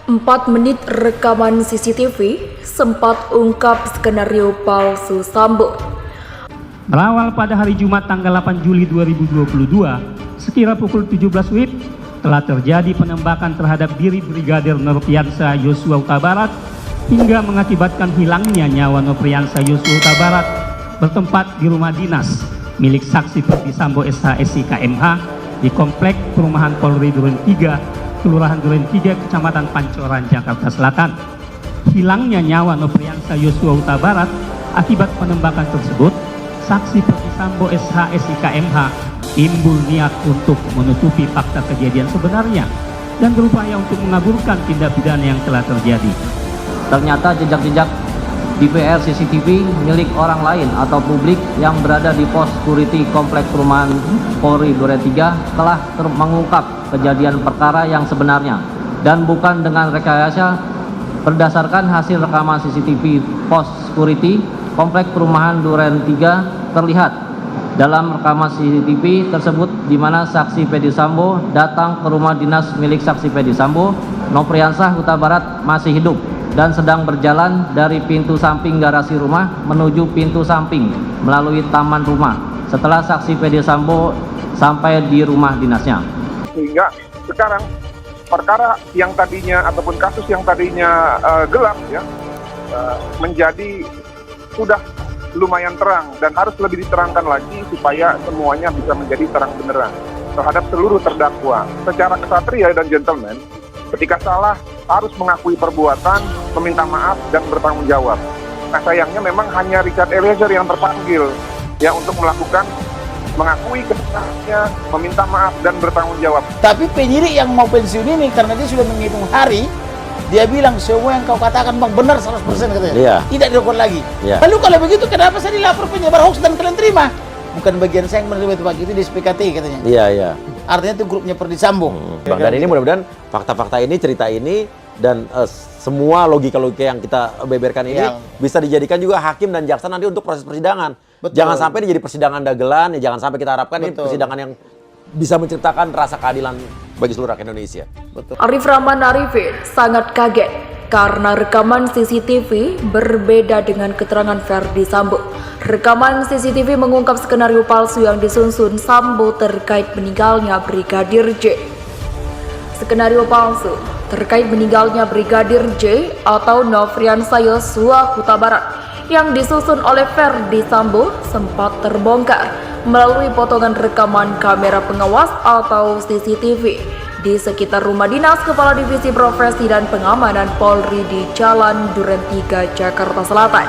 4 menit rekaman CCTV sempat ungkap skenario palsu Sambo. Berawal pada hari Jumat tanggal 8 Juli 2022, sekira pukul 17 WIB, telah terjadi penembakan terhadap diri Brigadir Nofriansah Yosua Huta Barat hingga mengakibatkan hilangnya nyawa Nofriansah Yosua Huta Barat bertempat di rumah dinas milik saksi Ferdi Sambo SH SIK MH di Komplek Perumahan Polri Duren 3, Kelurahan Duren 3, Kecamatan Pancoran, Jakarta Selatan. Hilangnya nyawa Nofriansah Yosua Huta Barat akibat penembakan tersebut, saksi Ferdi Sambo SH SIK MH timbul niat untuk menutupi fakta kejadian sebenarnya dan berupaya untuk mengaburkan tindak pidana yang telah terjadi. Ternyata jejak-jejak DVR CCTV milik orang lain atau publik yang berada di pos security Komplek Perumahan Polri Duren 3 telah mengungkap kejadian perkara yang sebenarnya dan bukan dengan rekayasa. Berdasarkan hasil rekaman CCTV pos security Komplek Perumahan Duren 3 terlihat dalam rekaman CCTV tersebut di mana saksi Ferdi Sambo datang ke rumah dinas milik saksi Ferdi Sambo, Nofriansah Huta Barat masih hidup dan sedang berjalan dari pintu samping garasi rumah menuju pintu samping melalui taman rumah setelah saksi Ferdi Sambo sampai di rumah dinasnya. Sehingga sekarang perkara yang tadinya ataupun kasus yang tadinya gelap ya menjadi sudah lumayan terang dan harus lebih diterangkan lagi supaya semuanya bisa menjadi terang benderang terhadap seluruh terdakwa. Secara kesatria dan gentleman, ketika salah harus mengakui perbuatan, meminta maaf dan bertanggung jawab. Nah sayangnya memang hanya Richard Eliezer yang terpanggil ya untuk mengakui kesalahannya, meminta maaf dan bertanggung jawab. Tapi penyidik yang mau pensiun ini karena dia sudah menghitung hari, dia bilang semua yang kau katakan bang benar 100% katanya. Iya. Tidak dilakukan lagi. Iya. Lalu kalau begitu kenapa saya dilapor penyebar hoax dan kalian terima? Bukan bagian saya yang menerima itu pagi itu di SPKT katanya. Iya, iya. Artinya itu grupnya Ferdi Sambo. Bang, dan ini mudah-mudahan fakta-fakta ini, cerita ini dan semua logika-logika yang kita beberkan ini bisa dijadikan juga hakim dan jaksa nanti untuk proses persidangan. Betul. Jangan sampai jadi persidangan dagelan, ya jangan sampai kita harapkan ini persidangan yang bisa menciptakan rasa keadilan bagi seluruh rakyat Indonesia. Betul. Arif Rahman Arifin sangat kaget karena rekaman CCTV berbeda dengan keterangan Ferdi Sambo. Rekaman CCTV mengungkap skenario palsu yang disusun Sambo terkait meninggalnya Brigadir J. Skenario palsu terkait meninggalnya Brigadir J atau Nofriansah Yosua Huta Barat yang disusun oleh Ferdi Sambo sempat terbongkar melalui potongan rekaman kamera pengawas atau CCTV di sekitar rumah dinas Kepala Divisi Profesi dan Pengamanan Polri di Jalan Duren 3, Jakarta Selatan.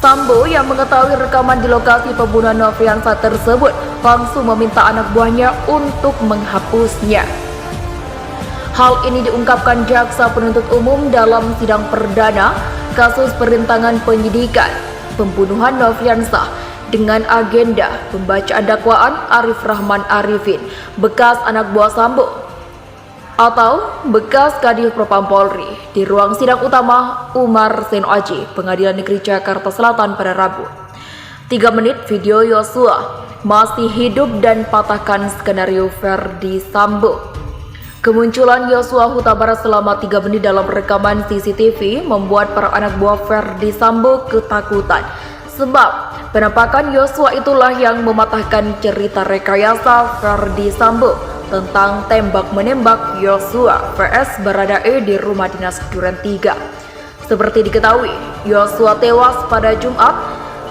Sambo yang mengetahui rekaman di lokasi pembunuhan Nofriansah tersebut langsung meminta anak buahnya untuk menghapusnya. Hal ini diungkapkan jaksa penuntut umum dalam sidang perdana kasus perintangan penyidikan pembunuhan Nofriansah dengan agenda pembacaan dakwaan Arif Rahman Arifin, bekas anak buah Sambo atau bekas Kadif Propam Polri di ruang sidang utama Umar Seno Aji, Pengadilan Negeri Jakarta Selatan pada Rabu. 3 menit video Yosua masih hidup dan patahkan skenario Ferdi Sambo. Kemunculan Yosua Huta Barat selama 3 menit dalam rekaman CCTV membuat para anak buah Ferdi Sambo ketakutan. Sebab penampakan Yosua itulah yang mematahkan cerita rekayasa Ferdi Sambo tentang tembak-menembak Yosua vs Baradae di rumah dinas Duren 3. Seperti diketahui, Yosua tewas pada Jumat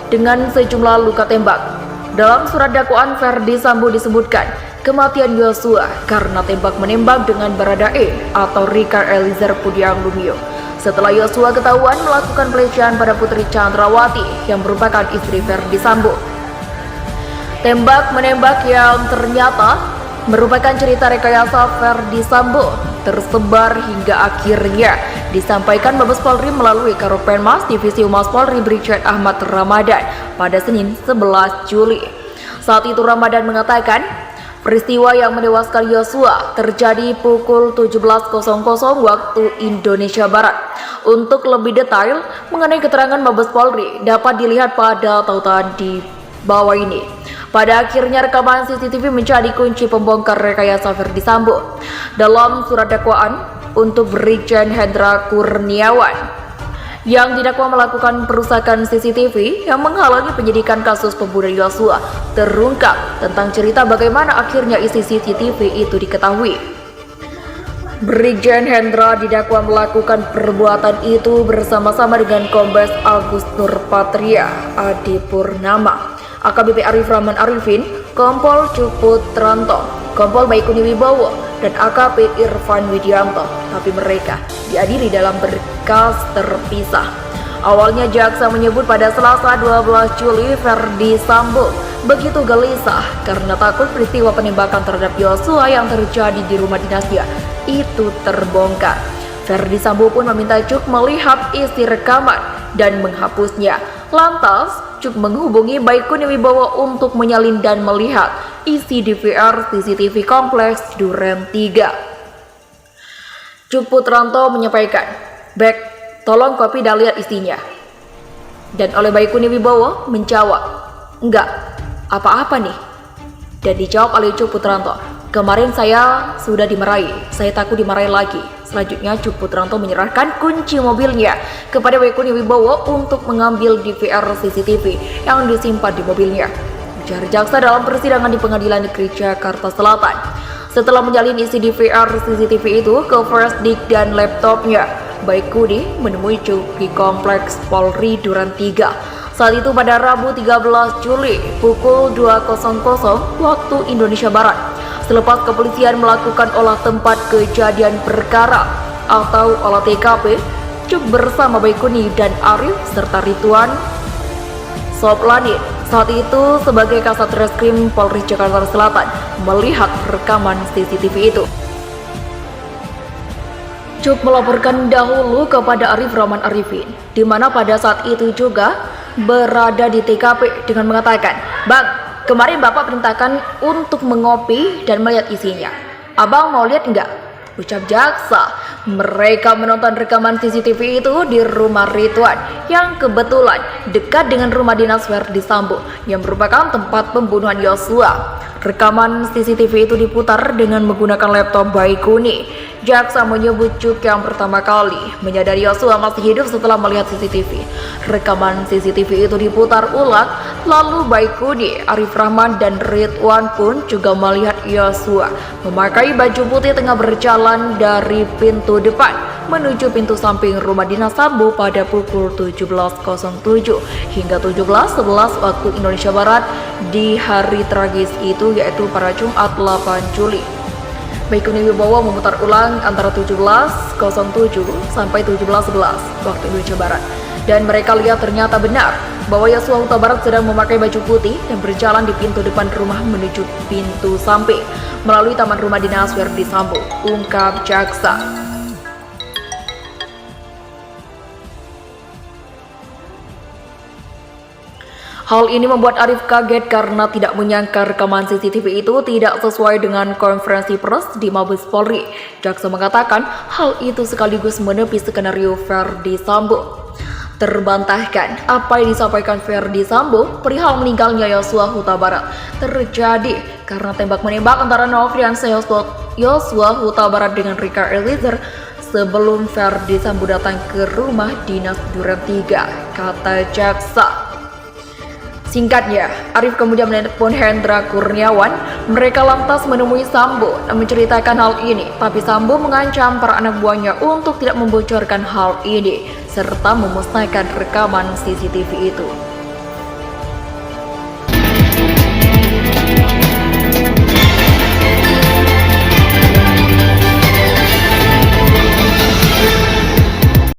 dengan sejumlah luka tembak. Dalam surat dakwaan Ferdi Sambo disebutkan kematian Yosua karena tembak-menembak dengan Baradae atau Richard Eliezer Pudiang Lumiu setelah Yosua ketahuan melakukan pelecehan pada Putri Chandrawati yang merupakan istri Ferdi Sambo. Tembak-menembak yang ternyata merupakan cerita rekayasa Ferdi Sambo tersebar hingga akhirnya disampaikan Mabes Polri melalui Karopenmas Divisi Humas Polri Brigjen Ahmad Ramadan pada Senin 11 Juli. Saat itu Ramadan mengatakan peristiwa yang menewaskan Yosua terjadi pukul 17.00 waktu Indonesia Barat. Untuk lebih detail mengenai keterangan Mabes Polri dapat dilihat pada tautan di bawah ini. Pada akhirnya rekaman CCTV menjadi kunci pembongkar rekayasa Ferdi Sambo. Dalam surat dakwaan, untuk Brigjen Hendra Kurniawan yang didakwa melakukan perusakan CCTV yang menghalangi penyidikan kasus pembunuhan Yosua terungkap tentang cerita bagaimana akhirnya isi CCTV itu diketahui. Brigjen Hendra didakwa melakukan perbuatan itu bersama-sama dengan Kombes Agus Nurpatria Adi Purnama, AKBP Arif Rahman Arifin, Kompol Cuput Tranto, Kompol Baikuni Wibowo, dan AKP Irfan Widianto, tapi mereka diadili dalam berkas terpisah. Awalnya jaksa menyebut pada Selasa 12 Juli Ferdi Sambo begitu gelisah karena takut peristiwa penembakan terhadap Yosua yang terjadi di rumah dinasnya itu terbongkar. Ferdi Sambo pun meminta Cuk melihat isi rekaman dan menghapusnya. Lantas, Cuk menghubungi Baikuni Wibowo untuk menyalin dan melihat isi DVR CCTV kompleks Duren 3. Cuk Putranto menyampaikan, "Bek, tolong kopi dan lihat isinya." Dan oleh Baikuni Wibowo menjawab, "Enggak, apa-apa nih?" Dan dijawab oleh Cuk Putranto, "Kemarin saya sudah dimarahi, saya takut dimarahi lagi." Selanjutnya Cuk Putranto menyerahkan kunci mobilnya kepada Baikuni Wibowo untuk mengambil DVR CCTV yang disimpan di mobilnya. Ujar jaksa dalam persidangan di Pengadilan Negeri Jakarta Selatan. Setelah menyalin isi DVR CCTV itu ke flash disk dan laptopnya, Baikuni menemui Cuk di Kompleks Polri Duren 3. Saat itu pada Rabu 13 Juli pukul 2.00 waktu Indonesia Barat. Selepas kepolisian melakukan olah tempat kejadian perkara atau olah TKP, Cuk bersama Baikuni dan Arif serta Ridwan Soplanit saat itu sebagai Kasat Reskrim Polri Jakarta Selatan melihat rekaman CCTV itu. Cuk melaporkan dahulu kepada Arif Rahman Arifin, di mana pada saat itu juga berada di TKP dengan mengatakan, "Bang, kemarin Bapak perintahkan untuk mengopi dan melihat isinya. Abang mau lihat enggak?" Ucap jaksa. Mereka menonton rekaman CCTV itu di rumah Ridwan yang kebetulan dekat dengan rumah dinas Ferdi Sambo yang merupakan tempat pembunuhan Yosua. Rekaman CCTV itu diputar dengan menggunakan laptop Baikuni. Jaksa menyebut Cuk yang pertama kali menyadari Yosua masih hidup setelah melihat CCTV. Rekaman CCTV itu diputar ulang, lalu Baikuni, Arif Rahman, dan Ridwan pun juga melihat Yosua memakai baju putih tengah berjalan dari pintu depan menuju pintu samping rumah dinas Sambo pada pukul 17.07 hingga 17.11 waktu Indonesia Barat di hari tragis itu, yaitu pada Jumat 8 Juli. Baikuni Wibowo memutar ulang antara 17.07 sampai 17.11 waktu Indonesia Barat. Dan mereka lihat ternyata benar bahwa Yosua Huta Barat sedang memakai baju putih dan berjalan di pintu depan rumah menuju pintu samping melalui taman rumah dinas Ferdi Sambo, ungkap jaksa. Hal ini membuat Arif kaget karena tidak menyangka rekaman CCTV itu tidak sesuai dengan konferensi pers di Mabes Polri. Jaksa mengatakan hal itu sekaligus menepis skenario Ferdi Sambo. Terbantahkan apa yang disampaikan Ferdi Sambo perihal meninggalnya Yosua Huta Barat terjadi karena tembak-menembak antara Nofriansah Yosua Huta Barat dengan Rika Eliezer sebelum Ferdi Sambo datang ke rumah dinas Duren 3, kata jaksa. Singkatnya, Arif kemudian menelpon Hendra Kurniawan. Mereka lantas menemui Sambo dan menceritakan hal ini, tapi Sambo mengancam para anak buahnya untuk tidak membocorkan hal ini serta memusnahkan rekaman CCTV itu.